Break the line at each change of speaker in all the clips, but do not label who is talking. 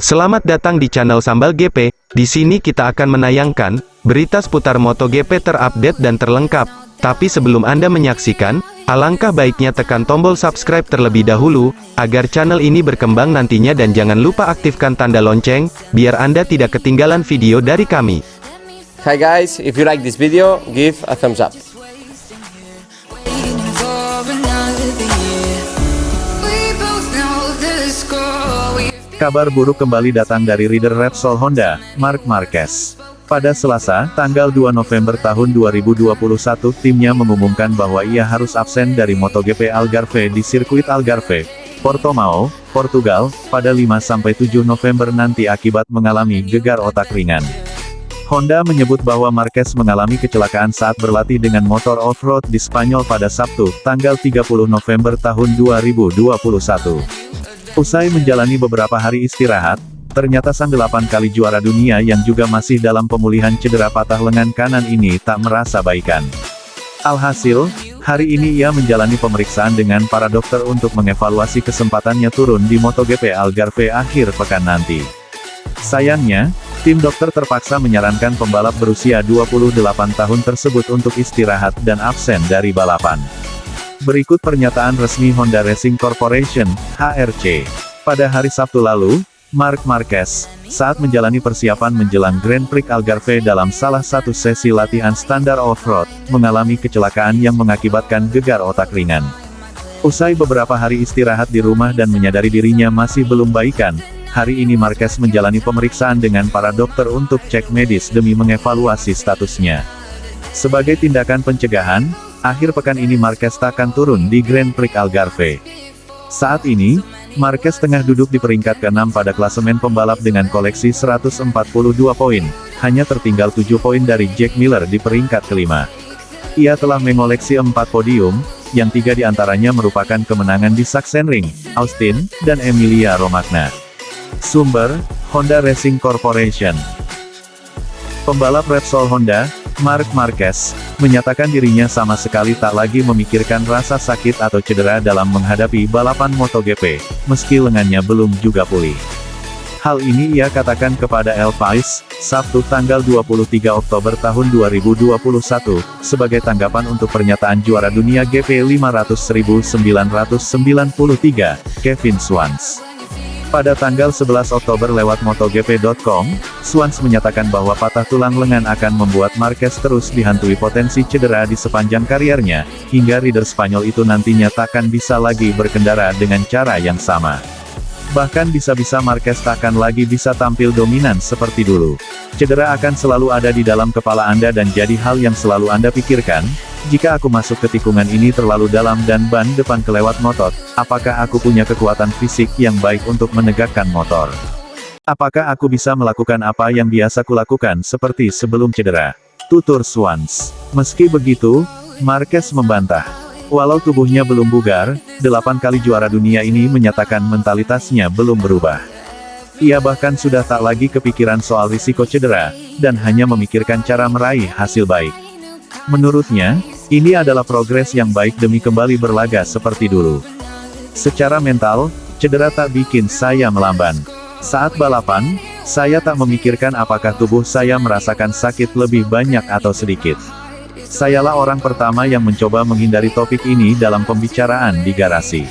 Selamat datang di channel Sambal GP. Di sini kita akan menayangkan berita seputar MotoGP terupdate dan terlengkap. Tapi sebelum Anda menyaksikan, alangkah baiknya tekan tombol subscribe terlebih dahulu agar channel ini berkembang nantinya, dan jangan lupa aktifkan tanda lonceng biar Anda tidak ketinggalan video dari kami.
Hi guys, if you like this video, give a thumbs up.
Kabar buruk kembali datang dari rider Repsol Honda, Marc Marquez. Pada Selasa, tanggal 2 November tahun 2021, timnya mengumumkan bahwa ia harus absen dari MotoGP Algarve di sirkuit Algarve, Portimao, Portugal, pada 5-7 November nanti akibat mengalami gegar otak ringan. Honda menyebut bahwa Marquez mengalami kecelakaan saat berlatih dengan motor off-road di Spanyol pada Sabtu, tanggal 30 November tahun 2021. Usai menjalani beberapa hari istirahat, ternyata sang 8 kali juara dunia yang juga masih dalam pemulihan cedera patah lengan kanan ini tak merasa baikan. Alhasil, hari ini ia menjalani pemeriksaan dengan para dokter untuk mengevaluasi kesempatannya turun di MotoGP Algarve akhir pekan nanti. Sayangnya, tim dokter terpaksa menyarankan pembalap berusia 28 tahun tersebut untuk istirahat dan absen dari balapan. Berikut pernyataan resmi Honda Racing Corporation, HRC. Pada hari Sabtu lalu, Marc Marquez, saat menjalani persiapan menjelang Grand Prix Algarve dalam salah satu sesi latihan standar off-road, mengalami kecelakaan yang mengakibatkan gegar otak ringan. Usai beberapa hari istirahat di rumah dan menyadari dirinya masih belum baikan, hari ini Marquez menjalani pemeriksaan dengan para dokter untuk cek medis demi mengevaluasi statusnya. Sebagai tindakan pencegahan, akhir pekan ini Marquez takkan turun di Grand Prix Algarve. Saat ini, Marquez tengah duduk di peringkat ke-6 pada klasemen pembalap dengan koleksi 142 poin, hanya tertinggal 7 poin dari Jack Miller di peringkat ke-5. Ia telah mengoleksi 4 podium, yang 3 diantaranya merupakan kemenangan di Sachsenring, Austin, dan Emilia-Romagna. Sumber, Honda Racing Corporation. Pembalap Repsol Honda, Marc Marquez, menyatakan dirinya sama sekali tak lagi memikirkan rasa sakit atau cedera dalam menghadapi balapan MotoGP, meski lengannya belum juga pulih. Hal ini ia katakan kepada El Pais, Sabtu tanggal 23 Oktober tahun 2021, sebagai tanggapan untuk pernyataan juara dunia GP 500.993, Kevin Schwantz. Pada tanggal 11 Oktober lewat MotoGP.com, Schwantz menyatakan bahwa patah tulang lengan akan membuat Marquez terus dihantui potensi cedera di sepanjang kariernya, hingga rider Spanyol itu nantinya takkan bisa lagi berkendara dengan cara yang sama. Bahkan bisa-bisa Marquez takkan lagi bisa tampil dominan seperti dulu. Cedera akan selalu ada di dalam kepala Anda dan jadi hal yang selalu Anda pikirkan. Jika aku masuk ke tikungan ini terlalu dalam dan ban depan kelewat ngotot, apakah aku punya kekuatan fisik yang baik untuk menegakkan motor? Apakah aku bisa melakukan apa yang biasa kulakukan seperti sebelum cedera? Tutur Schwantz. Meski begitu, Marquez membantah. Walau tubuhnya belum bugar, 8 kali juara dunia ini menyatakan mentalitasnya belum berubah. Ia bahkan sudah tak lagi kepikiran soal risiko cedera, dan hanya memikirkan cara meraih hasil baik. Menurutnya, ini adalah progres yang baik demi kembali berlaga seperti dulu. Secara mental, cedera tak bikin saya melamban. Saat balapan, saya tak memikirkan apakah tubuh saya merasakan sakit lebih banyak atau sedikit. Sayalah orang pertama yang mencoba menghindari topik ini dalam pembicaraan di garasi.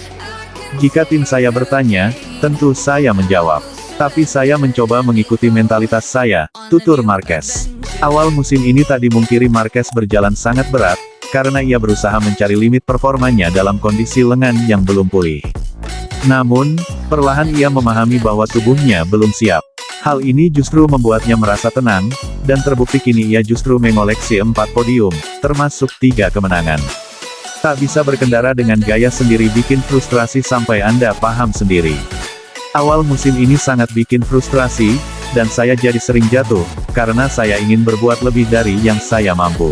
Jika tim saya bertanya, tentu saya menjawab. Tapi saya mencoba mengikuti mentalitas saya, tutur Marquez. Awal musim ini tak dimungkiri Marquez berjalan sangat berat, karena ia berusaha mencari limit performanya dalam kondisi lengan yang belum pulih. Namun, perlahan ia memahami bahwa tubuhnya belum siap. Hal ini justru membuatnya merasa tenang, dan terbukti kini ia justru mengoleksi 4 podium, termasuk 3 kemenangan. Tak bisa berkendara dengan gaya sendiri bikin frustrasi sampai Anda paham sendiri. Awal musim ini sangat bikin frustrasi, dan saya jadi sering jatuh, karena saya ingin berbuat lebih dari yang saya mampu.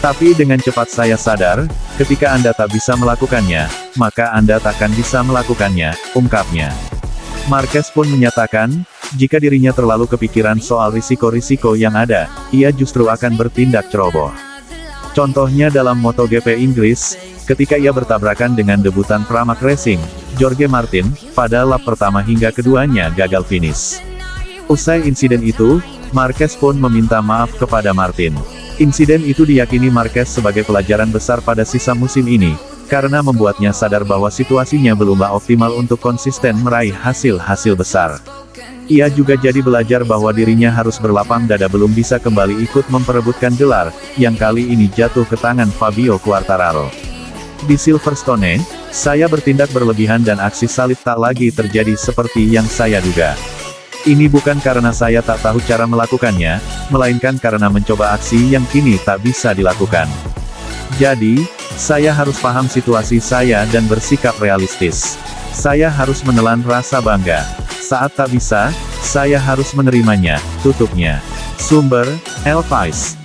Tapi dengan cepat saya sadar, ketika Anda tak bisa melakukannya, maka Anda takkan bisa melakukannya, ungkapnya. Marquez pun menyatakan, jika dirinya terlalu kepikiran soal risiko-risiko yang ada, ia justru akan bertindak ceroboh. Contohnya dalam MotoGP Inggris, ketika ia bertabrakan dengan debutan Pramac Racing, Jorge Martin, pada lap pertama hingga keduanya gagal finish. Usai insiden itu, Marquez pun meminta maaf kepada Martin. Insiden itu diyakini Marquez sebagai pelajaran besar pada sisa musim ini, karena membuatnya sadar bahwa situasinya belumlah optimal untuk konsisten meraih hasil-hasil besar. Ia juga jadi belajar bahwa dirinya harus berlapang dada belum bisa kembali ikut memperebutkan gelar, yang kali ini jatuh ke tangan Fabio Quartararo. Di Silverstone, saya bertindak berlebihan dan aksi salib tak lagi terjadi seperti yang saya duga. Ini bukan karena saya tak tahu cara melakukannya, melainkan karena mencoba aksi yang kini tak bisa dilakukan. Jadi, saya harus paham situasi saya dan bersikap realistis. Saya harus menelan rasa bangga. Saat tak bisa, saya harus menerimanya, tutupnya. Sumber, Elvice.